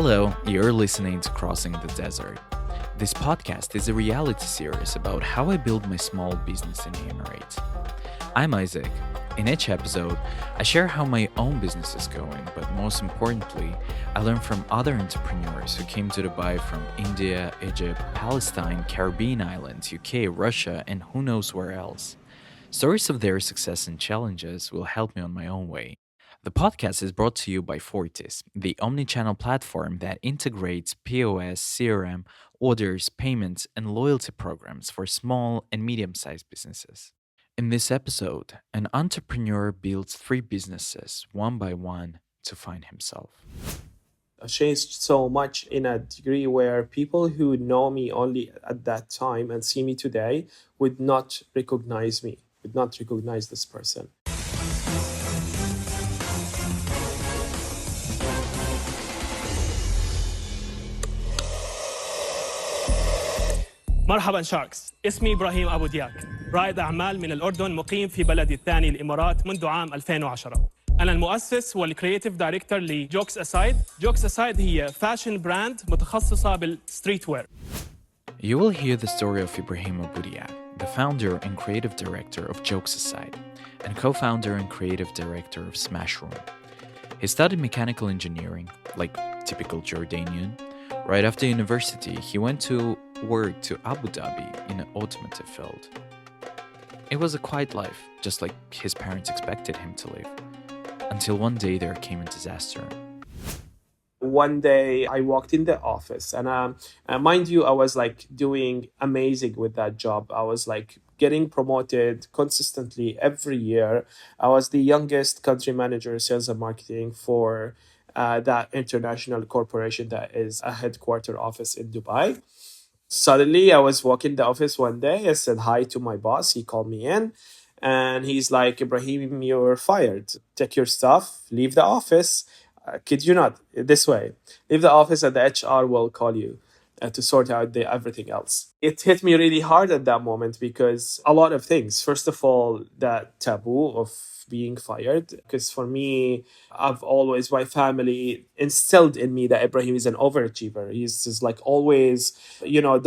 Hello, you're listening to Crossing the Desert. This podcast is a reality series about how I build my small business in the Emirates. I'm Isaac. In each episode, I share how my own business is going, but most importantly, I learn from other entrepreneurs who came to Dubai from India, Egypt, Palestine, Caribbean islands, UK, Russia, and who knows where else. Stories of their success and challenges will help me on my own way. The podcast is brought to you by Fortis, the omni-channel platform that integrates POS, CRM, orders, payments, and loyalty programs for small and medium-sized businesses. In this episode, an entrepreneur builds three businesses one by one to find himself. I've changed so much in a degree where people who know me only at that time and see me today would not recognize me, would not recognize this person. مرحبا شاركس، اسمي إبراهيم أبودياك، رائد أعمال من الأردن مقيم في بلدي الثاني الإمارات منذ عام 2010. أنا المؤسس والكرياتيف دايركتور لجوكس أسايد. جوكس أسايد هي فاشن براند متخصصة بالستريت وير. You will hear the story of Ibrahim Abudyak, the founder and creative director of Jokes Aside, and co-founder and creative director of Smash Room. He studied mechanical engineering, like typical Jordanian. Right after university, he went to work to Abu Dhabi in an automotive field. It was a quiet life, just like his parents expected him to live. Until one day there came a disaster. One day I walked in the office and mind you, I was like doing amazing with that job. I was like getting promoted consistently every year. I was the youngest country manager, sales and marketing for that international corporation that is a headquarter office in Dubai. Suddenly, I was walking the office one day. I said hi to my boss. He called me in and he's like, Ibrahim, you're fired. Take your stuff, leave the office. Kid you not, this way. Leave the office and the HR will call you to sort out everything else. It hit me really hard at that moment because a lot of things. First of all, that taboo of being fired, because for me, my family instilled in me that Ibrahim is an overachiever. He's just like always,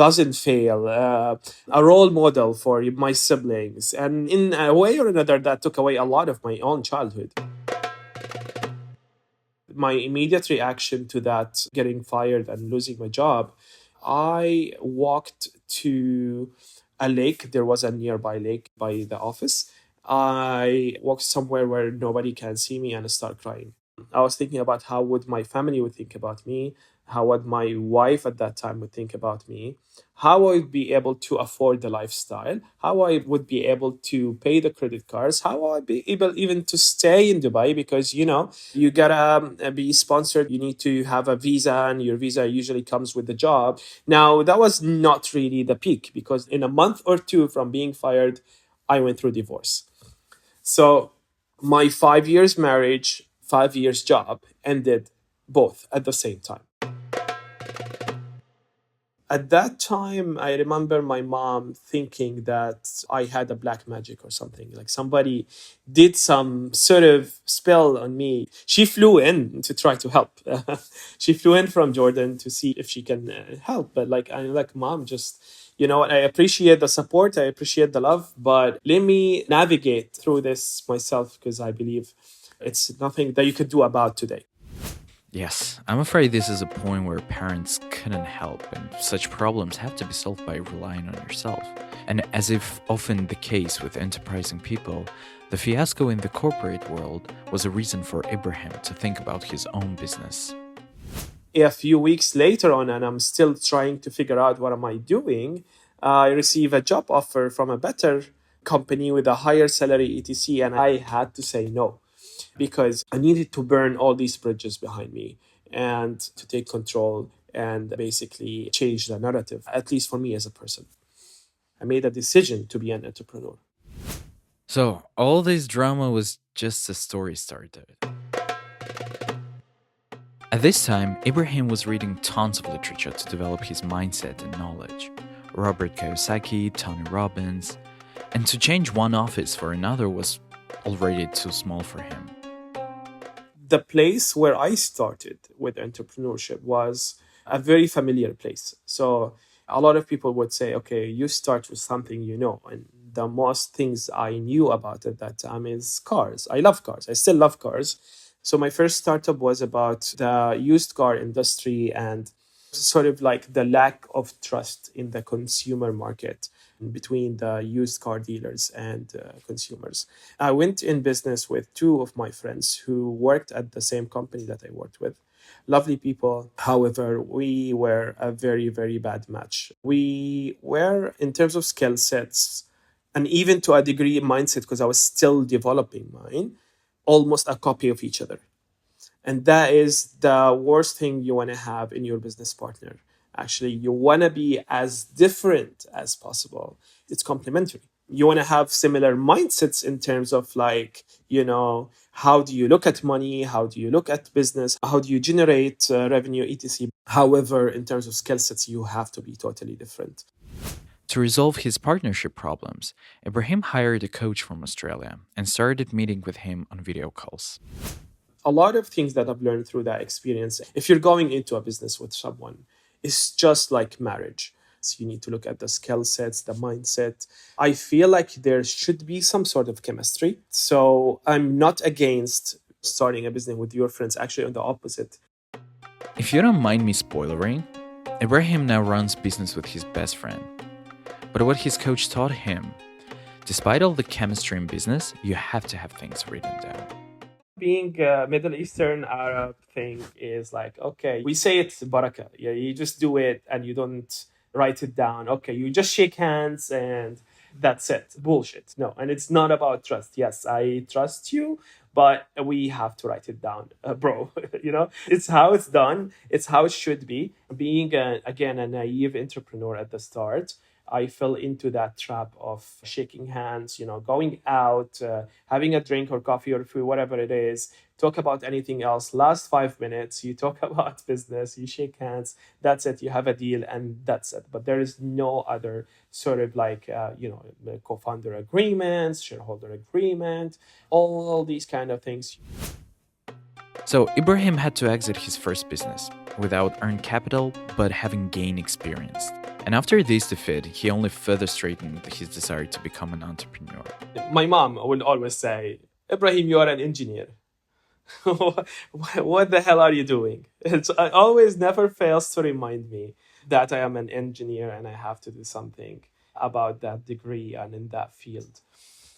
doesn't fail, a role model for my siblings. And in a way or another, that took away a lot of my own childhood. My immediate reaction to that, getting fired and losing my job, I walked to a lake. There was a nearby lake by the office. I walked somewhere where nobody can see me and I start crying. I was thinking about how would my family would think about me, how would my wife at that time would think about me, how I would be able to afford the lifestyle, how I would be able to pay the credit cards, how I would be able even to stay in Dubai because, you gotta be sponsored. You need to have a visa and your visa usually comes with the job. Now, that was not really the peak because in a month or two from being fired, I went through divorce. So my 5 years marriage, 5 years job ended both at the same time. At that time, I remember my mom thinking that I had a black magic or something. Like somebody did some sort of spell on me. She flew in to try to help. She flew in from Jordan to see if she can help. But I'm like, Mom, just... You know what? I appreciate the support. I appreciate the love. But let me navigate through this myself because I believe it's nothing that you could do about today. Yes, I'm afraid this is a point where parents couldn't help, and such problems have to be solved by relying on yourself. And as if often the case with enterprising people, the fiasco in the corporate world was a reason for Ibrahim to think about his own business. A few weeks later on, and I'm still trying to figure out what am I doing, I received a job offer from a better company with a higher salary, etc. And I had to say no because I needed to burn all these bridges behind me and to take control and basically change the narrative, at least for me as a person. I made a decision to be an entrepreneur. So all this drama was just a story started. At this time, Ibrahim was reading tons of literature to develop his mindset and knowledge. Robert Kiyosaki, Tony Robbins, and to change one office for another was already too small for him. the place where I started with entrepreneurship was a very familiar place. So a lot of people would say, okay, you start with something you know. And the most things I knew about at that time is cars. I love cars. I still love cars. So my first startup was about the used car industry and sort of like the lack of trust in the consumer market between the used car dealers and consumers. I went in business with two of my friends who worked at the same company that I worked with. Lovely people. However, we were a very, very bad match. We were, in terms of skill sets, and even to a degree, mindset, because I was still developing mine, almost a copy of each other. And that is the worst thing you want to have in your business partner. Actually, you want to be as different as possible. It's complementary. You want to have similar mindsets in terms of like, how do you look at money? How do you look at business? How do you generate revenue, etc. However, in terms of skill sets, you have to be totally different. To resolve his partnership problems, Ibrahim hired a coach from Australia and started meeting with him on video calls. A lot of things that I've learned through that experience, if you're going into a business with someone, it's just like marriage. So you need to look at the skill sets, the mindset. I feel like there should be some sort of chemistry. So I'm not against starting a business with your friends, actually on the opposite. If you don't mind me spoilering, Ibrahim now runs business with his best friend. But what his coach taught him, despite all the chemistry in business, you have to have things written down. Being a Middle Eastern Arab thing is like, okay, we say it's barakah. Yeah, you just do it and you don't write it down. Okay, you just shake hands and that's it. Bullshit. No, and it's not about trust. Yes, I trust you, but we have to write it down, bro. It's how it's done. It's how it should be. Being, again, a naive entrepreneur at the start, I fell into that trap of shaking hands, going out, having a drink or coffee or food, whatever it is, talk about anything else. Last 5 minutes, you talk about business, you shake hands, that's it, you have a deal, and that's it. But there is no other sort of like, co-founder agreements, shareholder agreement, all these kind of things. So Ibrahim had to exit his first business without earned capital, but having gained experience. And after this defeat, he only further straightened his desire to become an entrepreneur. My mom will always say, Ibrahim, you are an engineer. What the hell are you doing? It always never fails to remind me that I am an engineer and I have to do something about that degree and in that field.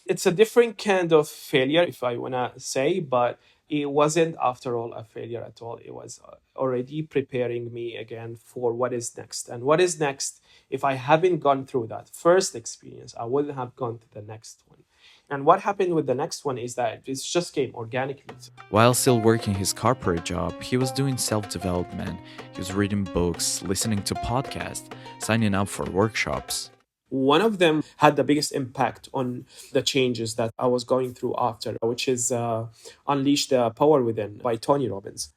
It's a different kind of failure, if I want to say, but it wasn't, after all, a failure at all. It was already preparing me again for what is next. And what is next, if I haven't gone through that first experience, I wouldn't have gone to the next one. And what happened with the next one is that it just came organically. While still working his corporate job, he was doing self-development. He was reading books, listening to podcasts, signing up for workshops. One of them had the biggest impact on the changes that I was going through after, which is Unleash the Power Within by Tony Robbins.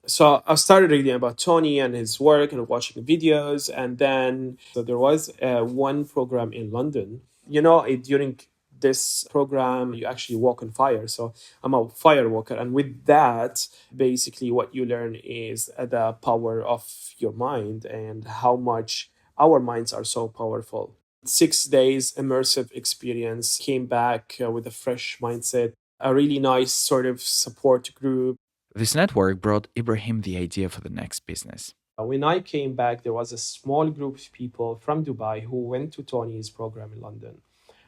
So I started reading about Tony and his work and watching videos. And then there was one program in London. During this program, you actually walk on fire. So I'm a fire walker. And with that, basically what you learn is the power of your mind and how much our minds are so powerful. 6 days immersive experience, came back with a fresh mindset, a really nice sort of support group. This network brought Ibrahim the idea for the next business. When I came back, there was a small group of people from Dubai who went to Tony's program in London.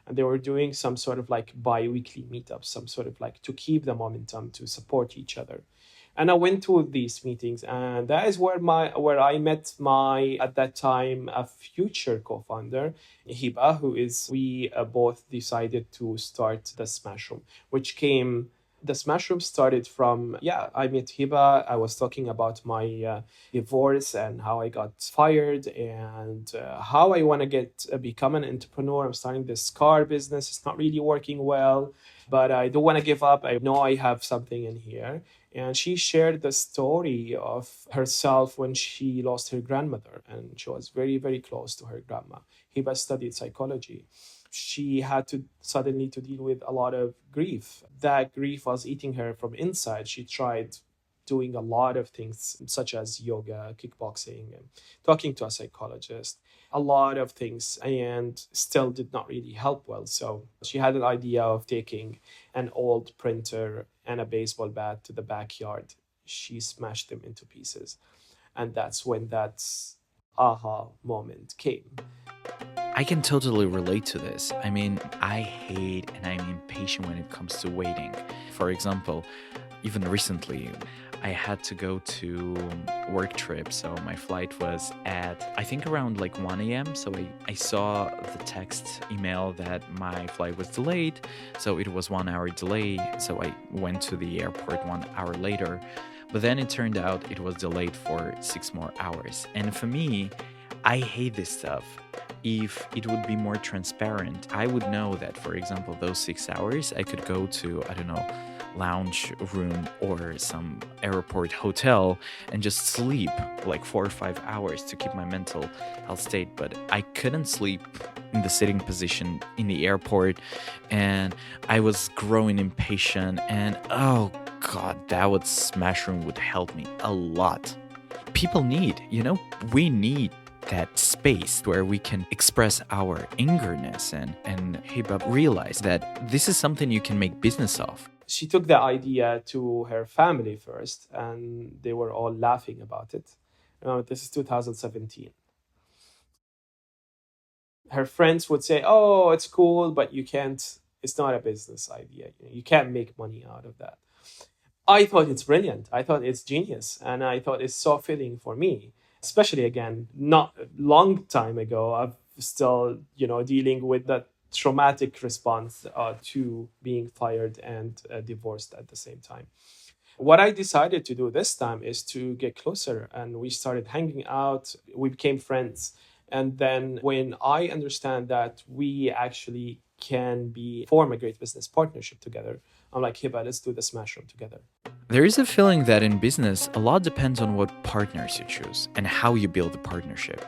And they were doing some sort of like bi-weekly meetups, some sort of like to keep the momentum, to support each other. And I went to these meetings, and that is where I met my, at that time, a future co-founder, Hiba, we both decided to start the Smash Room, the Smash Room started from, I met Hiba. I was talking about my divorce and how I got fired and how I want to become an entrepreneur. I'm starting this car business. It's not really working well, but I don't want to give up. I know I have something in here. And she shared the story of herself when she lost her grandmother, and she was very, very close to her grandma. Hiba studied psychology. She had to suddenly to deal with a lot of grief. That grief was eating her from inside. She tried doing a lot of things such as yoga, kickboxing, and talking to a psychologist, a lot of things, and still did not really help well. So she had an idea of taking an old printer and a baseball bat to the backyard. She smashed them into pieces. And that's when that aha moment came. I can totally relate to this. I mean, I hate and I'm impatient when it comes to waiting. For example, even recently, I had to go to work trip, so my flight was at, I think around like 1 a.m. So I saw the text email that my flight was delayed, so it was 1 hour delay. So I went to the airport 1 hour later, but then it turned out it was delayed for 6 more hours. And for me, I hate this stuff. If it would be more transparent, I would know that, for example, those 6 hours, I could go to, I don't know, lounge room or some airport hotel and just sleep like 4 or 5 hours to keep my mental health state. But I couldn't sleep in the sitting position in the airport, and I was growing impatient, and oh god, that smash room would help me a lot. People need, we need that space where we can express our angerness and Hibab realize that this is something you can make business of. She took the idea to her family first, and they were all laughing about it. This is 2017. Her friends would say, "Oh, it's cool, but you can't. It's not a business idea. You can't make money out of that." I thought it's brilliant. I thought it's genius, and I thought it's so fitting for me. Especially again, not a long time ago, I'm still, dealing with that traumatic response to being fired and divorced at the same time. What I decided to do this time is to get closer, and we started hanging out. We became friends. And then when I understand that we actually can form a great business partnership together, I'm like, Hiba, let's do the smash room together. There is a feeling that in business, a lot depends on what partners you choose and how you build the partnership.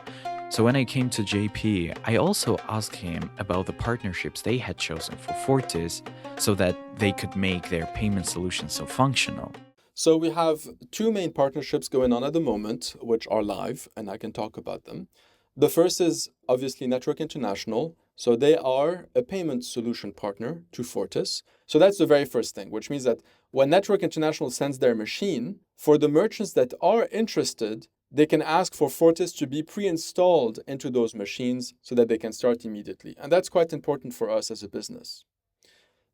So when I came to JP, I also asked him about the partnerships they had chosen for Fortis so that they could make their payment solution so functional. So we have 2 main partnerships going on at the moment, which are live, and I can talk about them. The first is obviously Network International. So they are a payment solution partner to Fortis. So that's the very first thing, which means that when Network International sends their machine, for the merchants that are interested, they can ask for Fortis to be pre-installed into those machines so that they can start immediately. And that's quite important for us as a business.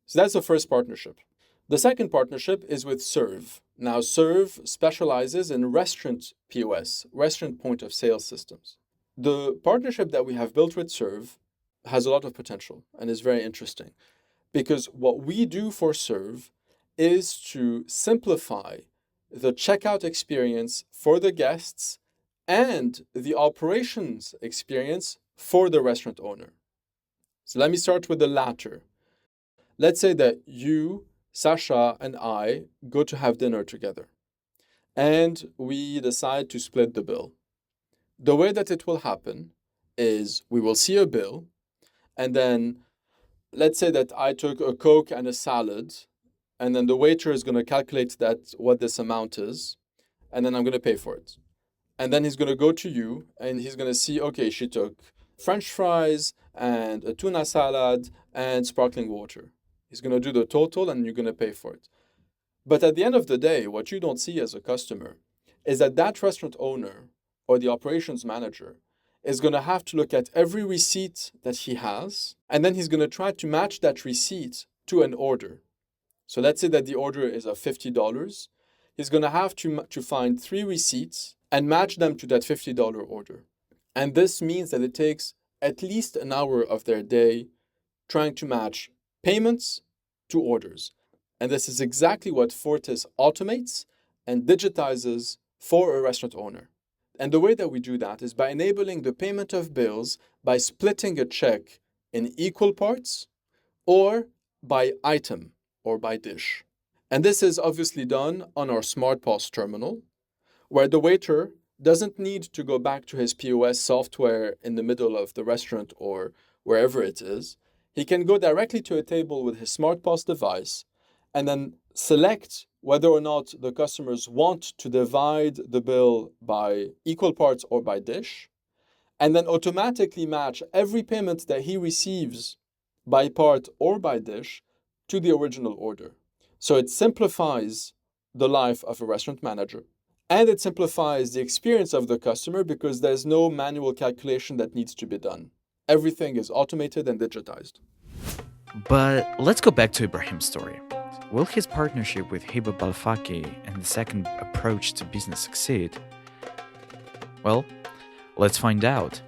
So that's the first partnership. The second partnership is with Serve. Now, Serve specializes in restaurant POS, restaurant point of sale systems. The partnership that we have built with Serve has a lot of potential and is very interesting because what we do for Serve is to simplify the checkout experience for the guests and the operations experience for the restaurant owner. So let me start with the latter. Let's say that you, Sasha, and I go to have dinner together and we decide to split the bill. The way that it will happen is we will see a bill, and then let's say that I took a Coke and a salad, and then the waiter is going to calculate what this amount is, and then I'm going to pay for it. And then he's going to go to you, and he's going to see, okay, she took French fries and a tuna salad and sparkling water. He's going to do the total, and you're going to pay for it. But at the end of the day, what you don't see as a customer is that restaurant owner or the operations manager is going to have to look at every receipt that he has, and then he's going to try to match that receipt to an order. So let's say that the order is of $50. He's going to have to find 3 receipts and match them to that $50 order. And this means that it takes at least an hour of their day trying to match payments to orders. And this is exactly what Fortis automates and digitizes for a restaurant owner. And the way that we do that is by enabling the payment of bills by splitting a check in equal parts or by item or by dish. And this is obviously done on our Smart POS terminal, where the waiter doesn't need to go back to his POS software in the middle of the restaurant or wherever it is. He can go directly to a table with his Smart POS device and then select whether or not the customers want to divide the bill by equal parts or by dish, and then automatically match every payment that he receives by part or by dish to the original order. So it simplifies the life of a restaurant manager. And it simplifies the experience of the customer because there's no manual calculation that needs to be done. Everything is automated and digitized. But let's go back to Ibrahim's story. Will his partnership with Hiba Balfaki and the second approach to business succeed? Well, let's find out.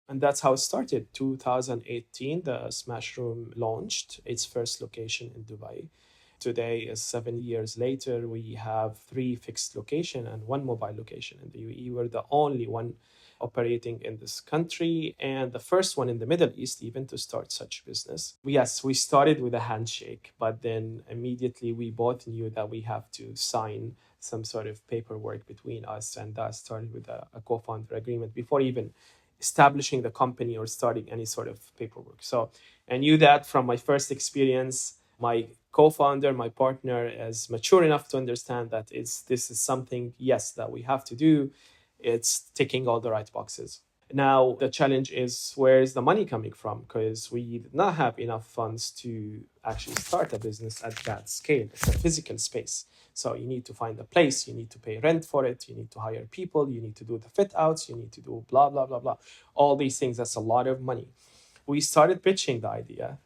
And that's how it started. 2018, the Smash Room launched its first location in Dubai. Today, 7 years later, we have 3 fixed locations and 1 mobile location in the UAE. We're the only one operating in this country and the first one in the Middle East even to start such business. Yes, we started with a handshake, but then immediately we both knew that we have to sign some sort of paperwork between us, and that started with a co-founder agreement before even establishing the company or starting any sort of paperwork. So I knew that from my first experience. My co-founder, my partner, is mature enough to understand that this is something, yes, that we have to do. It's ticking all the right boxes. Now, the challenge is, where is the money coming from? Because we did not have enough funds to actually start a business at that scale. It's a physical space. So you need to find a place, you need to pay rent for it, you need to hire people, you need to do the fit outs, you need to do blah, blah, blah, blah. All these things, that's a lot of money. We started pitching the idea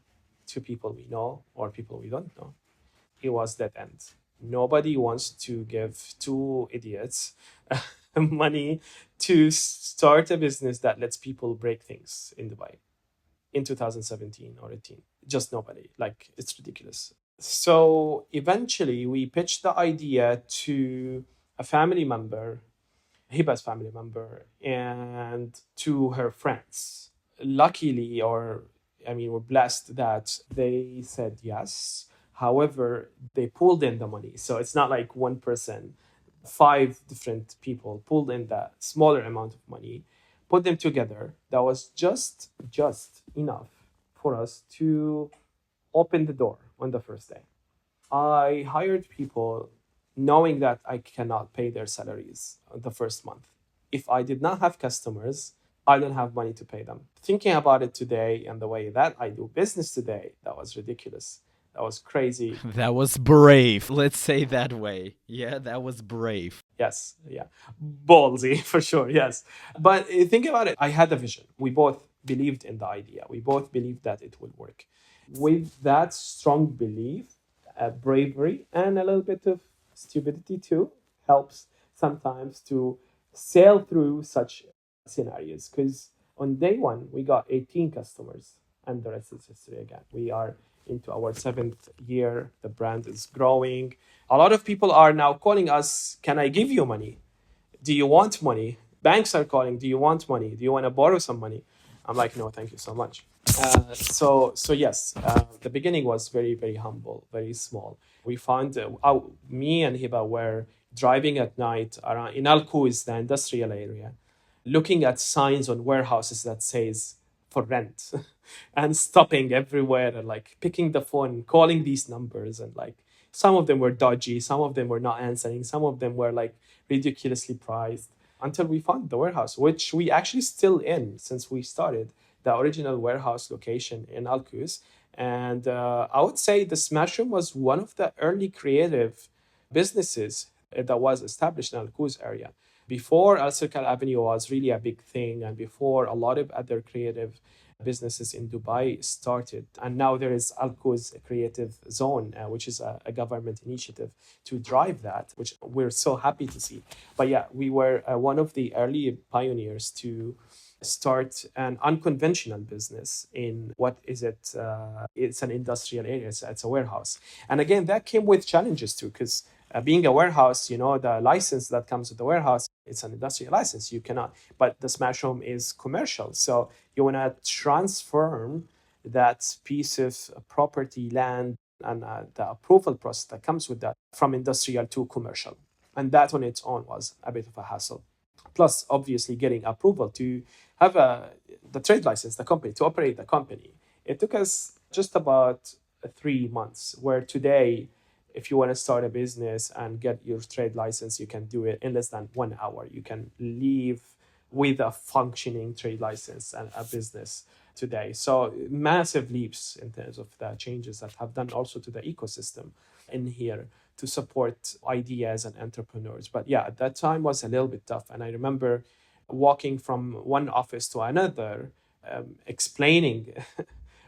to people we know or people we don't know. It was dead end. Nobody wants to give 2 idiots money to start a business that lets people break things in Dubai in 2017 or 18. Just nobody. Like, it's ridiculous. So eventually we pitched the idea to a family member, Hiba's family member, and to her friends. Luckily, we're blessed that they said yes. However, they pulled in the money. So it's not like one person, 5 different people pulled in that smaller amount of money, put them together. That was just enough for us to open the door on the first day. I hired people knowing that I cannot pay their salaries the first month. If I did not have customers, I don't have money to pay them. Thinking about it today and the way that I do business today, that was ridiculous. That was crazy. That was brave. Let's say that way. Yeah, that was brave. Yes, yeah. Ballsy, for sure, yes. But think about it. I had a vision. We both believed in the idea. We both believed that it would work. With that strong belief, bravery, and a little bit of stupidity too helps sometimes to sail through such scenarios. Because on day 1, we got 18 customers, and the rest is history again. We are into our 7th year. The brand is growing. A lot of people are now calling us, can I give you money? Do you want money? Banks are calling, do you want money? Do you want to borrow some money? I'm like, no, thank you so much. So yes, the beginning was very, very humble, very small. We found me and Hiba were driving at night around in Al Quoz, the industrial area, looking at signs on warehouses that says for rent and stopping everywhere and like picking the phone, calling these numbers, and like some of them were dodgy, some of them were not answering, some of them were like ridiculously priced, until we found the warehouse, which we actually still in since we started, the original warehouse location in Al Quoz. And I would say the Smash Room was one of the early creative businesses that was established in Al Quoz area. Before Al Circle Avenue was really a big thing, and before a lot of other creative businesses in Dubai started. And now there is Al Quoz Creative Zone, which is a government initiative to drive that, which we're so happy to see. But yeah, we were one of the early pioneers to start an unconventional business in what is it? It's an industrial area, it's a warehouse. And again, that came with challenges too, because being a warehouse, the license that comes with the warehouse, it's an industrial license. You cannot, but the Smash Home is commercial. So you want to transform that piece of property, land, and the approval process that comes with that from industrial to commercial. And that on its own was a bit of a hassle. Plus, obviously, getting approval to have the trade license, the company, to operate the company. It took us just about 3 months, where today, if you want to start a business and get your trade license, you can do it in less than 1 hour. You can leave with a functioning trade license and a business today. So massive leaps in terms of the changes that have done also to the ecosystem in here to support ideas and entrepreneurs. But yeah, at that time was a little bit tough. And I remember walking from one office to another, explaining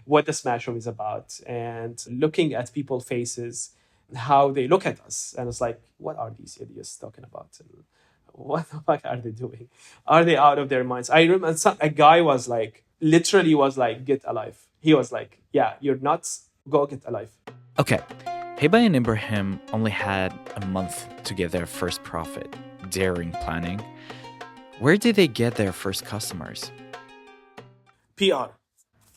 what the Smash Room is about and looking at people's faces, how they look at us. And it's like, what are these idiots talking about? And what the fuck are they doing? Are they out of their minds? I remember a guy was like, literally was like, get alive. He was like, yeah, you're nuts. Go get alive. Okay, Heba and Ibrahim only had a month to get their first profit. Daring planning. Where did they get their first customers? PR.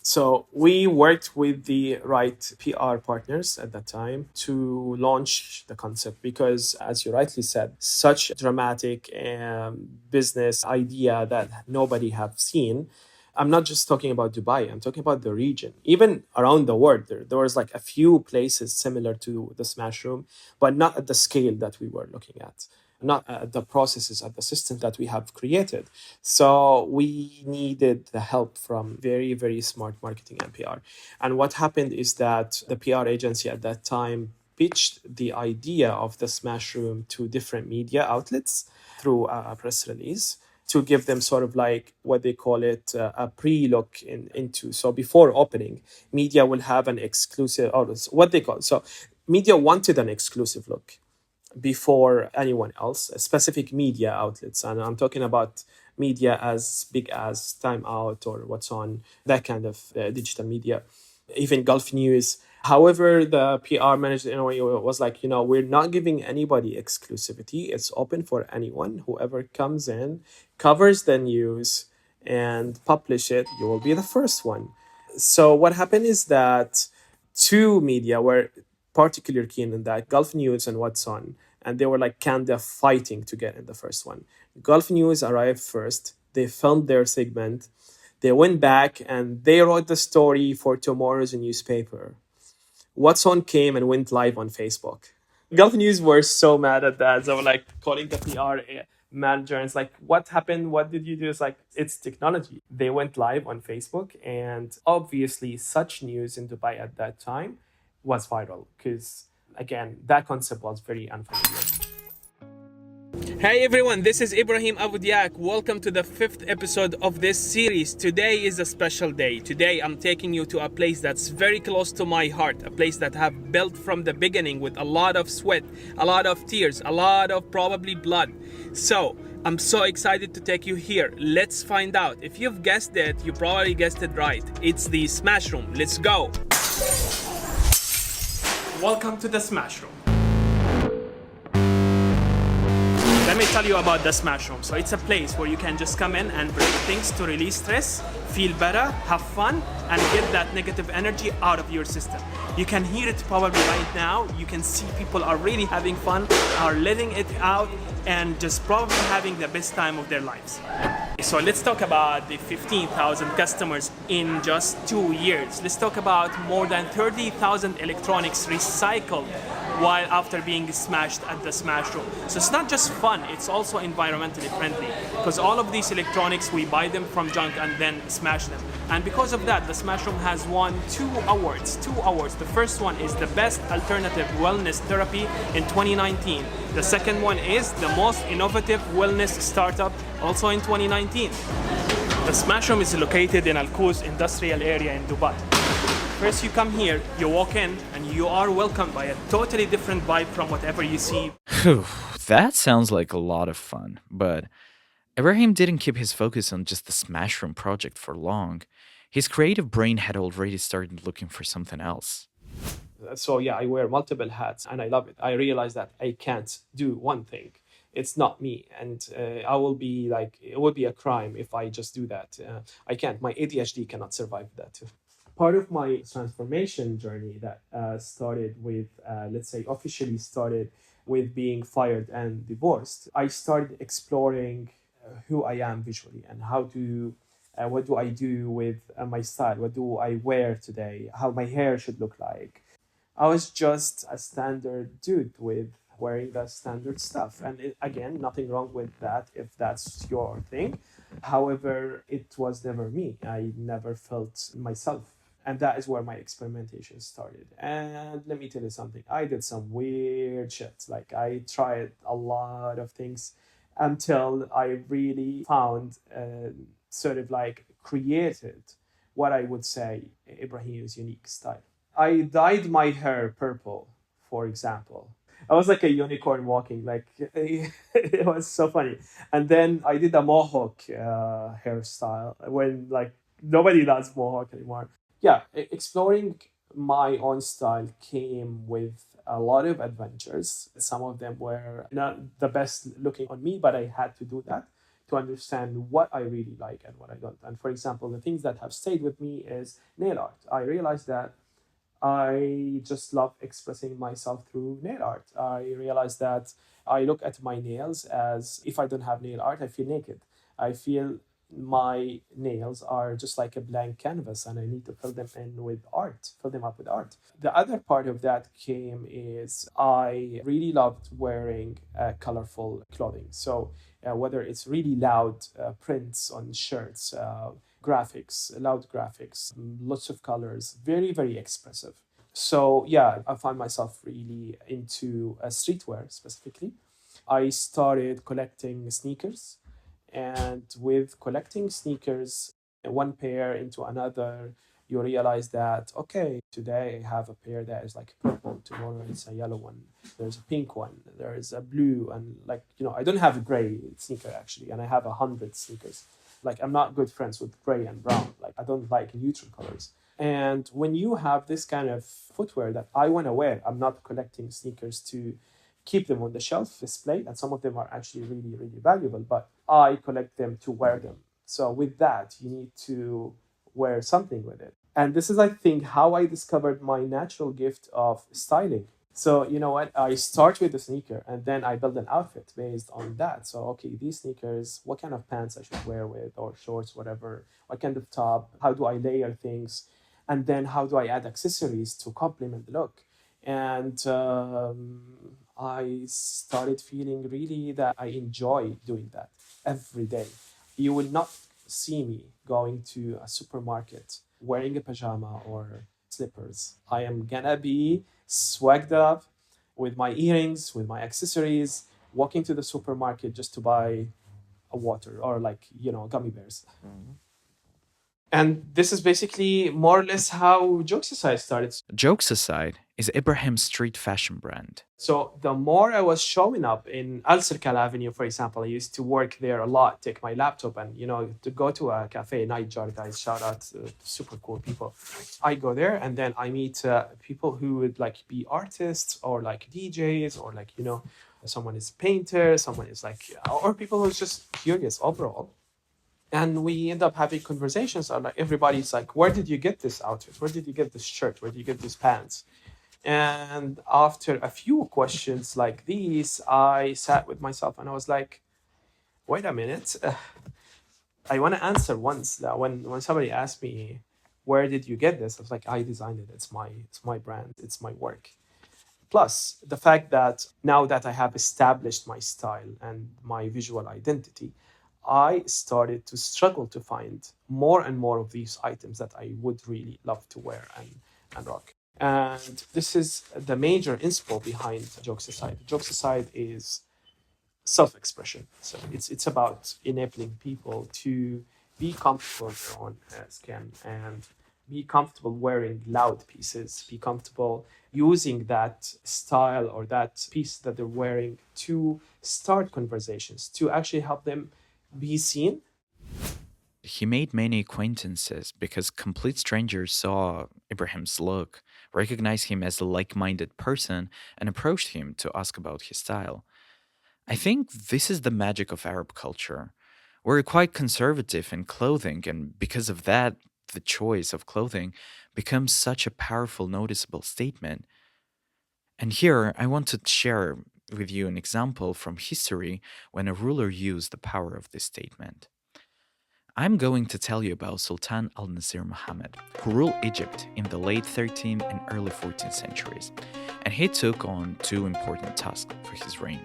So we worked with the right PR partners at that time to launch the concept because, as you rightly said, such a dramatic business idea that nobody have seen. I'm not just talking about Dubai, I'm talking about the region. Even around the world, there was like a few places similar to the Smash Room, but not at the scale that we were looking at. Not at the processes, at the system that we have created. So we needed the help from very, very smart marketing and PR. And what happened is that the PR agency at that time pitched the idea of the Smash Room to different media outlets through a press release to give them sort of like what they call it, a pre-look into. So before opening, media will have an exclusive, or what they call it. So media wanted an exclusive look before anyone else, specific media outlets. And I'm talking about media as big as Time Out or What's On, that kind of digital media, even Gulf News. However, the PR manager in a way was like, we're not giving anybody exclusivity. It's open for anyone. Whoever comes in, covers the news and publish it, you will be the first one. So what happened is that two media were particularly keen in that, Gulf News and What's On, and they were like kind of fighting to get in the first one. Gulf News arrived first. They filmed their segment. They went back and they wrote the story for tomorrow's newspaper. What's On came and went live on Facebook. Gulf News were so mad at that. They were like calling the PR manager and it's like, what happened? What did you do? It's like, it's technology. They went live on Facebook, and obviously such news in Dubai at that time was viral because, again, that concept was very unfamiliar. Hey everyone, this is Ibrahim Abudyak. Welcome to the 5th episode of this series. Today is a special day. Today I'm taking you to a place that's very close to my heart, a place that I have built from the beginning with a lot of sweat, a lot of tears, a lot of probably blood. So I'm so excited to take you here. Let's find out. If you've guessed it, you probably guessed it right. It's the Smash Room. Let's go. Welcome to the Smash Room. Let me tell you about the Smash Room. So it's a place where you can just come in and break things to release stress, feel better, have fun, and get that negative energy out of your system. You can hear it probably right now. You can see people are really having fun, are letting it out, and just probably having the best time of their lives. So let's talk about the 15,000 customers in just 2 years. Let's talk about more than 30,000 electronics recycled while after being smashed at the Smash Room. So it's not just fun, it's also environmentally friendly, because all of these electronics, we buy them from junk and then smash them. And because of that, the Smash Room has won 2 awards. The first one is the best alternative wellness therapy in 2019. The second one is the most innovative wellness startup, also in 2019. The Smash Room is located in Al Quoz industrial area in Dubai. First you come here, you walk in, and you are welcomed by a totally different vibe from whatever you see. That sounds like a lot of fun, but Ibrahim didn't keep his focus on just the Smash Room project for long. His creative brain had already started looking for something else. So yeah, I wear multiple hats and I love it. I realize that I can't do one thing. It's not me. And I will be like, it would be a crime if I just do that. I can't. My ADHD cannot survive that too. Part of my transformation journey that started with, let's say, officially started with being fired and divorced, I started exploring who I am visually and how to, what do I do with my style? What do I wear today? How my hair should look like? I was just a standard dude with wearing the standard stuff. And again, nothing wrong with that if that's your thing. However, it was never me. I never felt myself. And that is where my experimentation started. And let me tell you something, I did some weird shit. Like, I tried a lot of things until I really found sort of like created what I would say Ibrahim's unique style. I dyed my hair purple, for example. I was like a unicorn walking, like it was so funny. And then I did a mohawk hairstyle when like nobody does mohawk anymore. Yeah, exploring my own style came with a lot of adventures. Some of them were not the best looking on me, but I had to do that to understand what I really like and what I don't. And for example, the things that have stayed with me is nail art. I realized that I just love expressing myself through nail art. I realized that I look at my nails as if I don't have nail art, I feel naked. I feel my nails are just like a blank canvas and I need to fill them in with art, fill them up with art. The other part of that came is I really loved wearing colorful clothing. So whether it's really loud prints on shirts, graphics, loud graphics, lots of colors, very, very expressive. So yeah, I found myself really into streetwear specifically. I started collecting sneakers, and with collecting sneakers, one pair into another, you realize that, okay, today I have a pair that is like purple, tomorrow it's a yellow one, there's a pink one, there is a blue, and like, I don't have a gray sneaker actually, and I have 100 sneakers. Like, I'm not good friends with gray and brown. Like, I don't like neutral colors. And when you have this kind of footwear that I want to wear, I'm not collecting sneakers to keep them on the shelf display, and some of them are actually really, really valuable, but I collect them to wear them. So with that, you need to wear something with it. And this is, I think, how I discovered my natural gift of styling. So you know what? I start with the sneaker and then I build an outfit based on that. So okay, these sneakers, what kind of pants I should wear with, or shorts, whatever, what kind of top, how do I layer things, and then how do I add accessories to complement the look. And I started feeling really that I enjoy doing that every day. You will not see me going to a supermarket wearing a pajama or slippers. I am gonna be swagged up with my earrings, with my accessories, walking to the supermarket just to buy a water or like, gummy bears. And this is basically more or less how Jokes Aside started. Jokes Aside is Ibrahim's street fashion brand. So the more I was showing up in Al Circal Avenue, for example, I used to work there a lot, take my laptop and, to go to a cafe, Nightjar guys, shout out to super cool people. I go there and then I meet people who would like be artists or like DJs or like, someone is a painter, someone is like, or people who's just curious overall. And we end up having conversations. Like everybody's like, where did you get this outfit? Where did you get this shirt? Where did you get these pants? And after a few questions like these, I sat with myself and I was like, wait a minute. I want to answer once that when somebody asked me, where did you get this? I was like, I designed it. It's my brand. It's my work. Plus the fact that now that I have established my style and my visual identity, I started to struggle to find more and more of these items that I would really love to wear and rock. And this is the major inspo behind Jokes Aside. Jokes Aside is self-expression. So it's about enabling people to be comfortable in their own skin and be comfortable wearing loud pieces, be comfortable using that style or that piece that they're wearing to start conversations, to actually help them be seen. He made many acquaintances because complete strangers saw Ibrahim's look, recognized him as a like minded person, and approached him to ask about his style. I think this is the magic of Arab culture. We're quite conservative in clothing, and because of that, the choice of clothing becomes such a powerful, noticeable statement. And here I want to share with you an example from history when a ruler used the power of this statement. I'm going to tell you about Sultan al Nasir Muhammad, who ruled Egypt in the late 13th and early 14th centuries, and he took on two important tasks for his reign.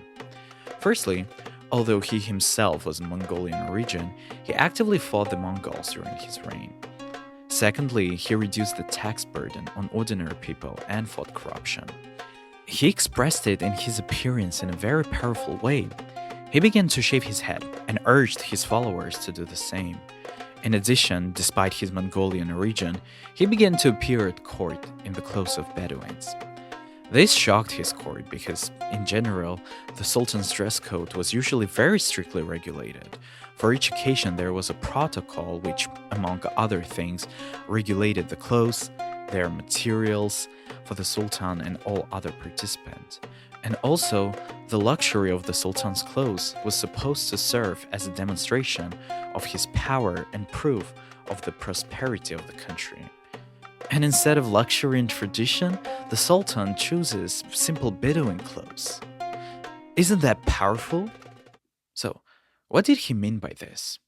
Firstly, although he himself was Mongolian origin, he actively fought the Mongols during his reign. Secondly, he reduced the tax burden on ordinary people and fought corruption. He expressed it in his appearance in a very powerful way. He began to shave his head and urged his followers to do the same. In addition, despite his Mongolian origin, he began to appear at court in the clothes of Bedouins. This shocked his court because, in general, the Sultan's dress code was usually very strictly regulated. For each occasion, there was a protocol which, among other things, regulated the clothes, their materials, for the Sultan and all other participants. And also, the luxury of the Sultan's clothes was supposed to serve as a demonstration of his power and proof of the prosperity of the country. And instead of luxury and tradition, the Sultan chooses simple Bedouin clothes. Isn't that powerful? So, what did he mean by this?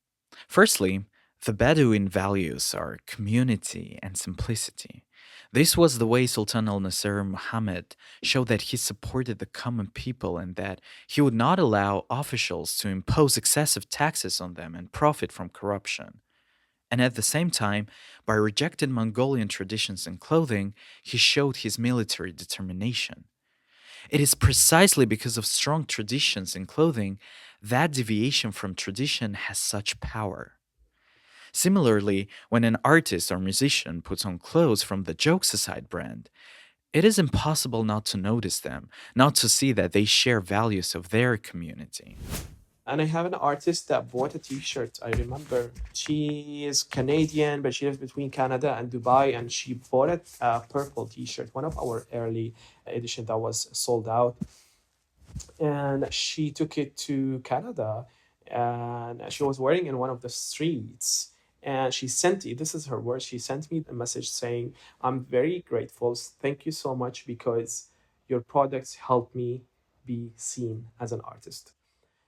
Firstly, the Bedouin values are community and simplicity. This was the way Sultan al Nasir Muhammad showed that he supported the common people and that he would not allow officials to impose excessive taxes on them and profit from corruption. And at the same time, by rejecting Mongolian traditions and clothing, he showed his military determination. It is precisely because of strong traditions in clothing that deviation from tradition has such power. Similarly, when an artist or musician puts on clothes from the Jokes Aside brand, it is impossible not to notice them, not to see that they share values of their community. And I have an artist that bought a t-shirt. I remember she is Canadian, but she lives between Canada and Dubai, and she bought a purple t-shirt, one of our early edition that was sold out. And she took it to Canada and she was wearing in one of the streets. And she sent me, this is her words, she sent me a message saying, I'm very grateful. Thank you so much because your products helped me be seen as an artist.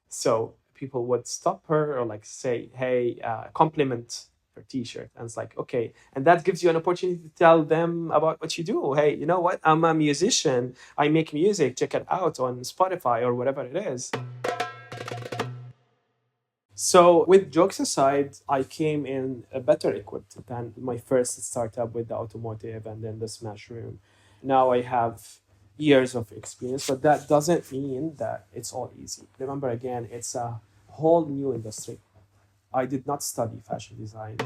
So people would stop her or like say, hey, compliment her t-shirt. And it's like, okay. And that gives you an opportunity to tell them about what you do. Hey, you know what? I'm a musician. I make music. Check it out on Spotify or whatever it is. So with jokes aside, I came in better equipped than my first startup with the automotive and then the smash room. Now I have years of experience, but that doesn't mean that it's all easy. Remember, again, it's a whole new industry. I did not study fashion design.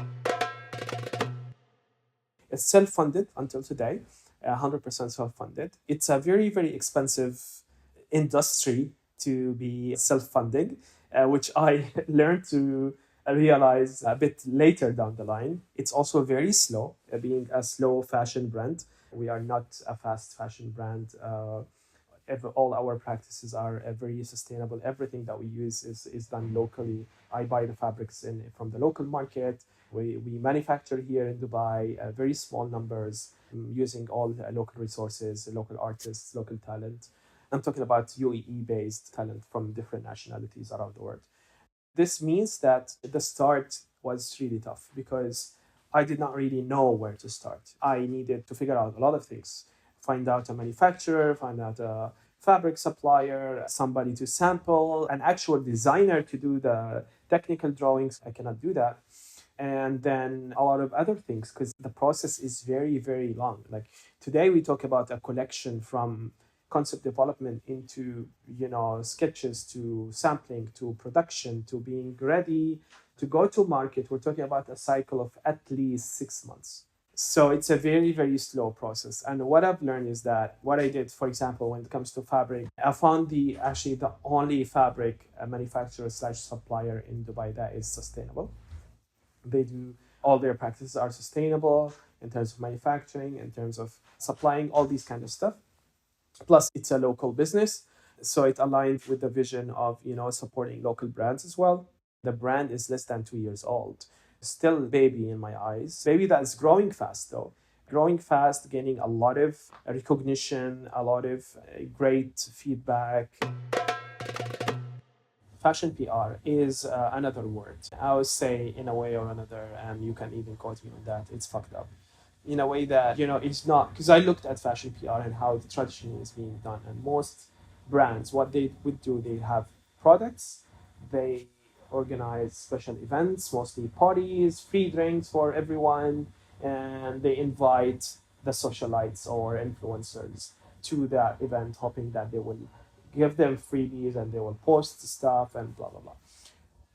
It's self-funded until today, 100% self-funded. It's a very, very expensive industry to be self-funding, which I learned to realize a bit later down the line. It's also very slow, being a slow fashion brand. We are not a fast fashion brand. All our practices are very sustainable. Everything that we use is done locally. I buy the fabrics from the local market. We manufacture here in Dubai, very small numbers, using all local resources, local artists, local talent. I'm talking about UAE-based talent from different nationalities around the world. This means that the start was really tough because I did not really know where to start. I needed to figure out a lot of things. Find out a manufacturer, find out a fabric supplier, somebody to sample, an actual designer to do the technical drawings. I cannot do that. And then a lot of other things because the process is very, very long. Like today we talk about a collection from concept development into, sketches to sampling to production to being ready to go to market. We're talking about a cycle of at least 6 months. So it's a very, very slow process. And what I've learned is that what I did, for example, when it comes to fabric, I found the only fabric manufacturer / supplier in Dubai that is sustainable. They do, all their practices are sustainable in terms of manufacturing, in terms of supplying, all these kind of stuff. Plus, it's a local business. So it aligns with the vision of, supporting local brands as well. The brand is less than 2 years old. Still baby in my eyes. Baby that's growing fast though. Growing fast, gaining a lot of recognition, a lot of great feedback. Fashion PR is another word. I would say in a way or another, and you can even quote me on that, it's fucked up. In a way that, it's not, because I looked at fashion PR and how the traditionally is being done. And most brands, what they would do, they have products, they organize special events, mostly parties, free drinks for everyone, and they invite the socialites or influencers to that event, hoping that they will give them freebies and they will post stuff and blah, blah, blah.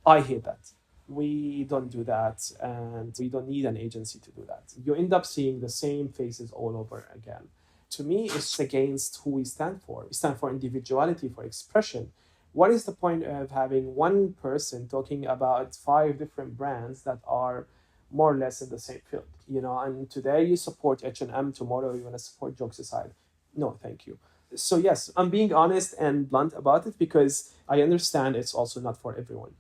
I hate that. We don't do that, and we don't need an agency to do that. You end up seeing the same faces all over again. To me, it's against who we stand for. We stand for individuality, for expression. What is the point of having one person talking about 5 different brands that are more or less in the same field? And today you support H&M, tomorrow you want to support Jokes Aside. No, thank you. So yes, I'm being honest and blunt about it because I understand it's also not for everyone.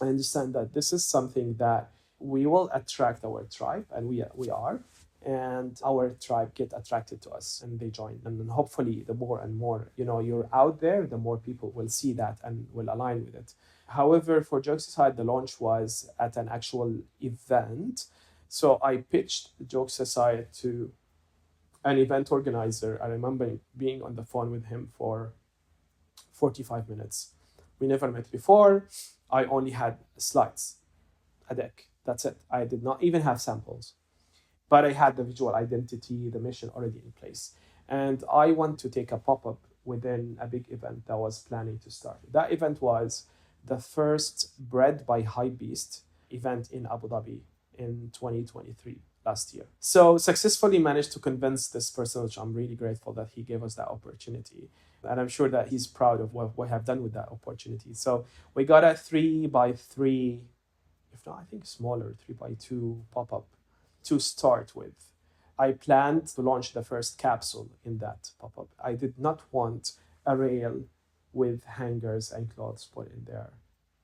I understand that this is something that we will attract our tribe, and we are, and our tribe get attracted to us and they join. And then hopefully the more and more, you're out there, the more people will see that and will align with it. However, for Jokes Aside, the launch was at an actual event. So I pitched Jokes Aside to an event organizer. I remember being on the phone with him for 45 minutes. We never met before. I only had slides, a deck. That's it. I did not even have samples. But I had the visual identity, the mission already in place. And I want to take a pop-up within a big event that was planning to start. That event was the first Bread by Hypebeast event in Abu Dhabi in 2023, last year. So successfully managed to convince this person, which I'm really grateful that he gave us that opportunity. And I'm sure that he's proud of what we have done with that opportunity. So we got a 3x3, if not, I think smaller, 3x2 pop-up to start with. I planned to launch the first capsule in that pop-up. I did not want a rail with hangers and clothes put in there.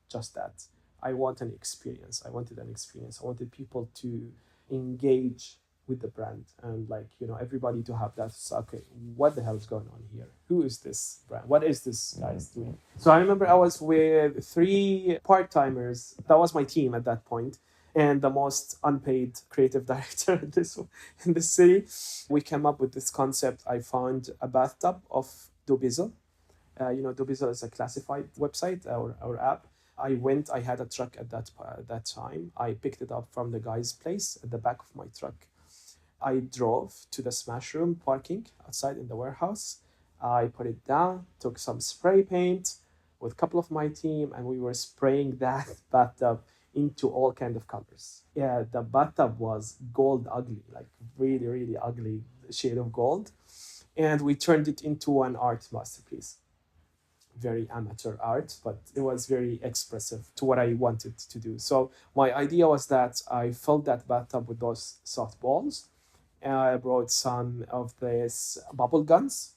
Just that. I want an experience. I wanted an experience. I wanted people to engage with the brand and everybody to have that. So, okay, what the hell is going on here? Who is this brand? What is this guys doing? So I remember I was with 3 part-timers. That was my team at that point, and the most unpaid creative director in this city. We came up with this concept. I found a bathtub of Dubizzle. Dubizzle is a classified website or app. I had a truck at that time. I picked it up from the guy's place at the back of my truck. I drove to the Smash Room parking outside in the warehouse. I put it down, took some spray paint with a couple of my team, and we were spraying that bathtub into all kind of colors. Yeah, the bathtub was gold ugly, like really, really ugly shade of gold. And we turned it into an art masterpiece. Very amateur art, but it was very expressive to what I wanted to do. So my idea was that I filled that bathtub with those soft balls. And I brought some of these bubble guns.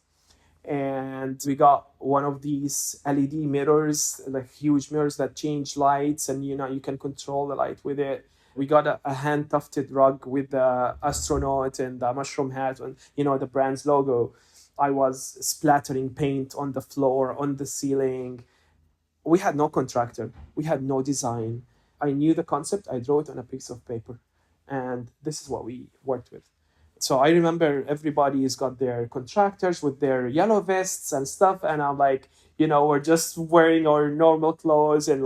And we got one of these LED mirrors, like huge mirrors that change lights, and you can control the light with it. We got a hand tufted rug with the astronaut and the mushroom hat and the brand's logo. I was splattering paint on the floor, on the ceiling. We had no contractor. We had no design. I knew the concept. I drew it on a piece of paper. And this is what we worked with. So I remember everybody's got their contractors with their yellow vests and stuff. And I'm like, we're just wearing our normal clothes and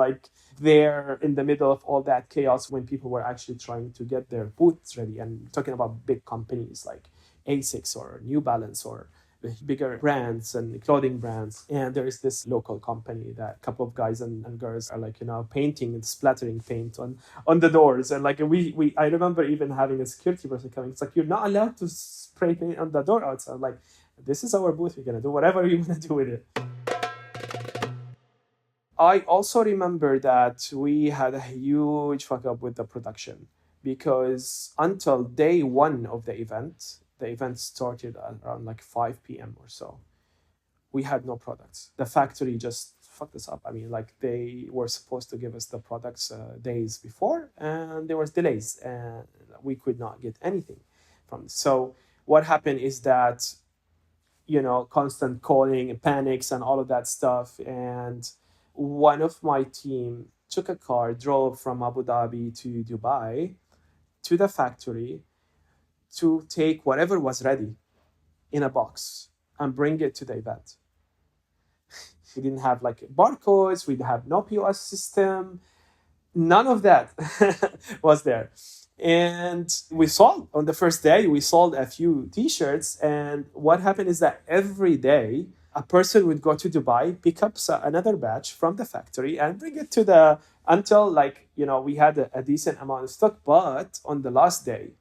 there in the middle of all that chaos when people were actually trying to get their booths ready and talking about big companies like ASICS or New Balance or bigger brands and clothing brands. And there is this local company that a couple of guys and girls are painting and splattering paint on the doors. And I remember even having a security person coming. It's like, you're not allowed to spray paint on the door outside. I'm like, this is our booth. We're going to do whatever you want to do with it. I also remember that we had a huge fuck up with the production because until day 1 of the event started around 5 p.m. or so. We had no products. The factory just fucked us up. I mean, like they were supposed to give us the products days before, and there was delays, and we could not get anything from this. So what happened is that, constant calling and panics and all of that stuff. And one of my team took a car, drove from Abu Dhabi to Dubai to the factory to take whatever was ready in a box and bring it to the event. We didn't have like barcodes, we have no POS system, none of that was there. And we sold on the first day, we sold a few t-shirts. And what happened is that every day a person would go to Dubai, pick up another batch from the factory and bring it to until we had a decent amount of stock. But on the last day,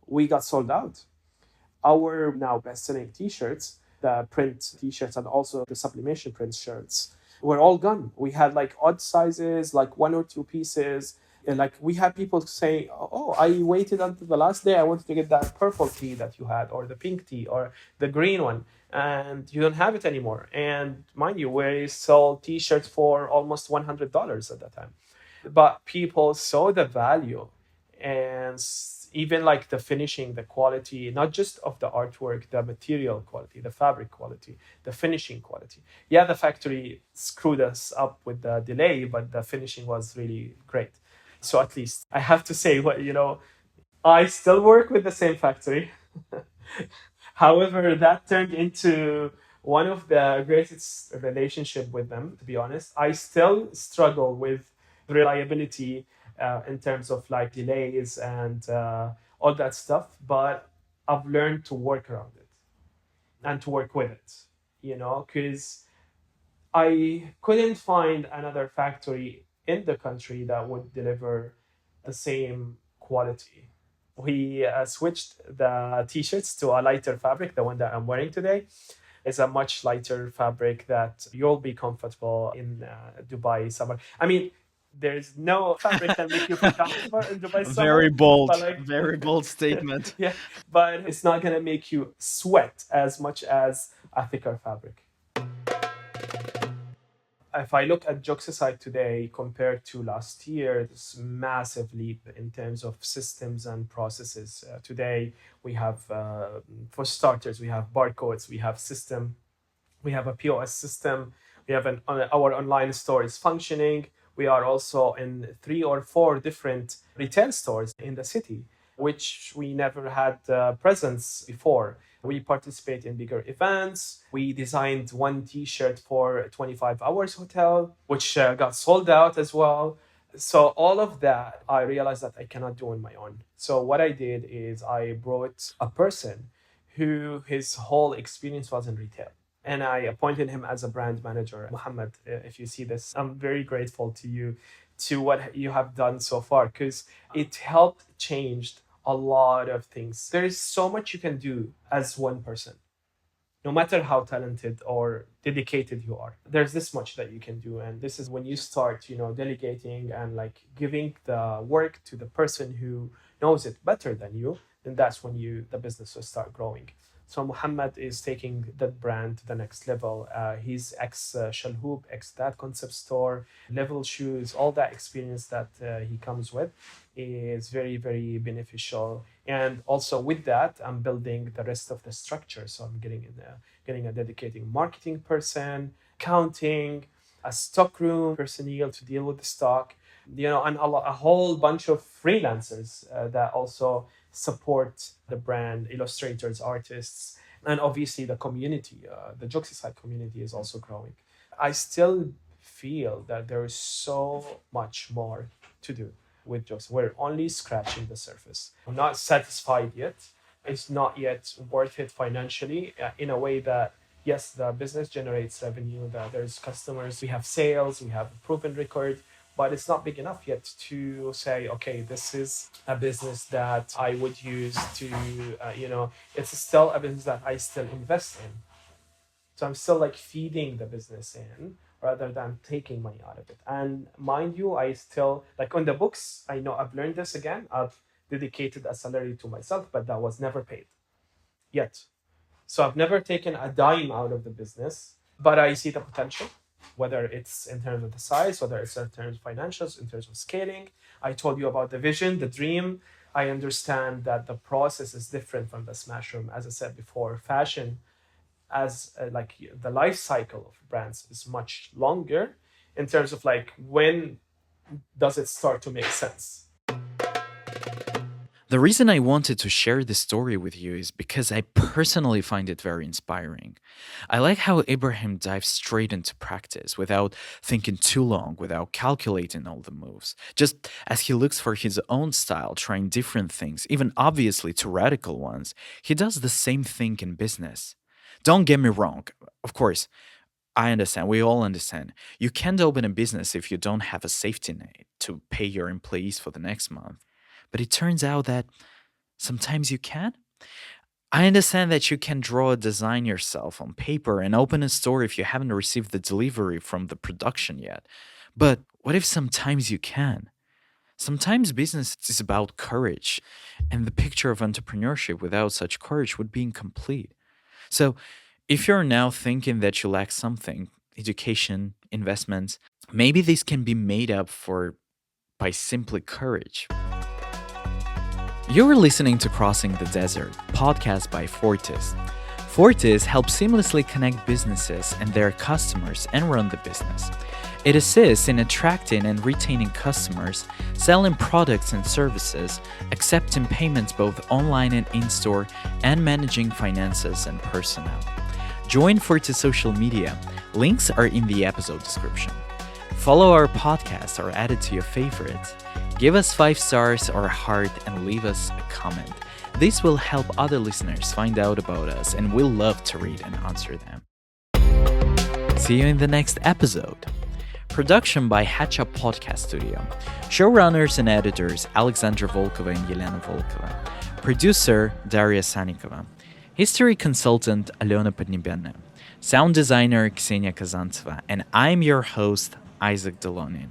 we got sold out. Our now best-selling t-shirts, the print t-shirts and also the sublimation print shirts, were all gone. We had like odd sizes, like 1 or 2 pieces. And like we had people saying, oh, I waited until the last day. I wanted to get that purple tee that you had, or the pink tee, or the green one, and you don't have it anymore. And mind you, we sold t-shirts for almost $100 at that time. But people saw the value, and even like the finishing, the quality, not just of the artwork, the material quality, the fabric quality, the finishing quality. Yeah, the factory screwed us up with the delay, but the finishing was really great. So at least I have to say, I still work with the same factory. However, that turned into one of the greatest relationship with them, to be honest. I still struggle with reliability in terms of like delays and all that stuff, but I've learned to work around it and to work with it, because I couldn't find another factory in the country that would deliver the same quality. We switched the t-shirts to a lighter fabric. The one that I'm wearing today is a much lighter fabric that you'll be comfortable in Dubai summer. I mean, there's no fabric that makes you feel comfortable in Dubai summer. Very bold, But very bold statement. Yeah, but it's not going to make you sweat as much as a thicker fabric. If I look at Joxicide today compared to last year, there's massive leap in terms of systems and processes. Today, we have, for starters, we have barcodes, we have system, we have a POS system, we have our online store is functioning. We are also in 3 or 4 different retail stores in the city, which we never had presence before. We participate in bigger events. We designed one t-shirt for 25 Hours Hotel, which got sold out as well. So all of that, I realized that I cannot do on my own. So what I did is I brought a person who his whole experience was in retail. And I appointed him as a brand manager. Muhammad, if you see this, I'm very grateful to you, to what you have done so far, because it helped change a lot of things. There is so much you can do as one person, no matter how talented or dedicated you are. There's this much that you can do. And this is when you start, delegating and like giving the work to the person who knows it better than you, then that's when the business will start growing. So Muhammad is taking that brand to the next level. He's ex-Shalhoub, ex-That Concept Store, Level Shoes, all that experience that he comes with is very, very beneficial. And also with that, I'm building the rest of the structure. So I'm getting a dedicated marketing person, accounting, a stockroom personnel to deal with the stock, and a whole bunch of freelancers that also support the brand, illustrators, artists, and obviously the community. The Joxicide community is also growing. I still feel that there is so much more to do with Joxicide. We're only scratching the surface. I'm not satisfied yet. It's not yet worth it financially in a way that, yes, the business generates revenue, that there's customers, we have sales, we have a proven record, but it's not big enough yet to say, okay, this is a business that I would use to, it's still a business that I still invest in. So I'm still like feeding the business in rather than taking money out of it. And mind you, I still, like on the books, I know I've learned this again. I've dedicated a salary to myself, but that was never paid yet. So I've never taken a dime out of the business, but I see the potential. whether it's in terms of the size, whether it's in terms of financials, in terms of scaling. I told you about the vision, the dream. I understand that the process is different from the smash room. As I said before, fashion as like the life cycle of brands is much longer in terms of like when does it start to make sense. The reason I wanted to share this story with you is because I personally find it very inspiring. I like how Ibrahim dives straight into practice without thinking too long, without calculating all the moves. Just as he looks for his own style, trying different things, even obviously too radical ones, he does the same thing in business. Don't get me wrong, of course, I understand. We all understand. You can't open a business if you don't have a safety net to pay your employees for the next month. But it turns out that sometimes you can. I understand that you can draw a design yourself on paper and open a store if you haven't received the delivery from the production yet. But what if sometimes you can? Sometimes business is about courage, and the picture of entrepreneurship without such courage would be incomplete. So, if you're now thinking that you lack something, education, investments, maybe this can be made up for by simply courage. You're listening to Crossing the Desert, podcast by Fortis. Fortis helps seamlessly connect businesses and their customers and run the business. It assists in attracting and retaining customers, selling products and services, accepting payments both online and in-store, and managing finances and personnel. Join Fortis social media. Links are in the episode description. Follow our podcast or add it to your favorites. Give us 5 stars or a heart and leave us a comment. This will help other listeners find out about us, and we'll love to read and answer them. See you in the next episode. Production by Hatchup Podcast Studio. Showrunners and editors Alexandra Volkova and Yelena Volkova. Producer Daria Sanikova. History consultant Alena Podnebyana. Sound designer Ksenia Kazantseva. And I'm your host, Isaac Delonin.